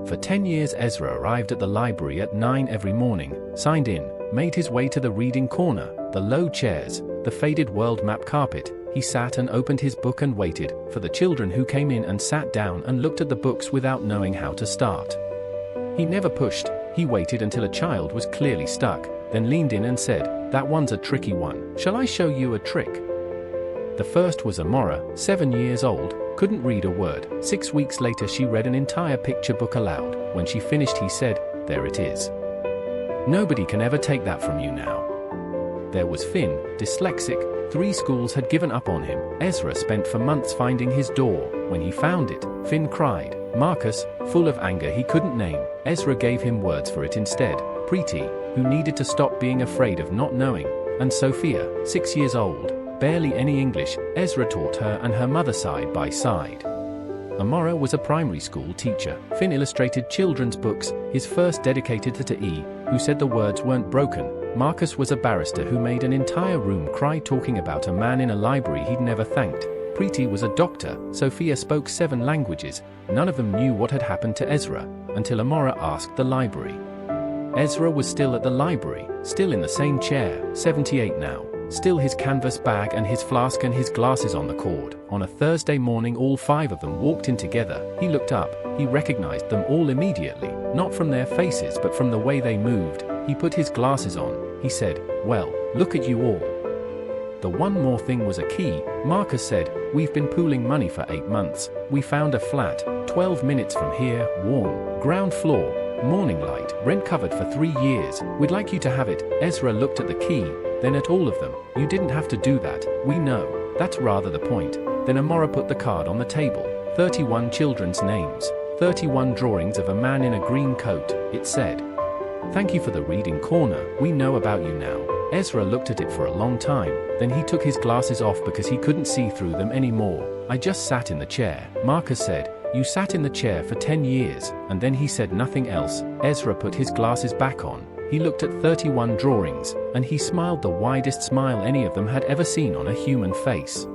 For 10 years Ezra arrived at the library at 9 every morning, signed in, made his way to the reading corner, the low chairs, the faded world map carpet. He sat and opened his book and waited for the children who came in and sat down and looked at the books without knowing how to start. He never pushed, he waited until a child was clearly stuck, then leaned in and said, "That one's a tricky one. Shall I show you a trick?" The first was Amora, 7 years old, couldn't read a word. 6 weeks later she read an entire picture book aloud. When she finished he said, "There it is. Nobody can ever take that from you now." There was Finn, dyslexic. 3 schools had given up on him. Ezra spent for months finding his door. When he found it, Finn cried. Marcus, full of anger he couldn't name, Ezra gave him words for it instead. Preeti, who needed to stop being afraid of not knowing. And Sophia, 6 years old, barely any English. Ezra taught her and her mother side by side. Amora was a primary school teacher. Finn illustrated children's books, his first dedicated to E, who said the words weren't broken. Marcus was a barrister who made an entire room cry talking about a man in a library he'd never thanked. Preeti was a doctor. Sophia spoke 7 languages. None of them knew what had happened to Ezra, until Amora asked the library. Ezra was still at the library, still in the same chair, 78 now. Still his canvas bag and his flask and his glasses on the cord. On a Thursday morning all 5 of them walked in together. He looked up. He recognized them all immediately, not from their faces but from the way they moved. He put his glasses on. He said, "Well, look at you all." The one more thing was a key. Marcus said, "We've been pooling money for 8 months. We found a flat, 12 minutes from here, warm, ground floor, morning light, rent covered for 3 years. We'd like you to have it." Ezra looked at the key, then at all of them. "You didn't have to do that, we know. That's rather the point." Then Amora put the card on the table. 31 children's names. 31 drawings of a man in a green coat. It said, "Thank you for the reading corner. We know about you now." Ezra looked at it for a long time, then he took his glasses off because he couldn't see through them anymore. "I just sat in the chair," Marcus said. "You sat in the chair for 10 years, and then he said nothing else." Ezra put his glasses back on. He looked at 31 drawings, and he smiled the widest smile any of them had ever seen on a human face.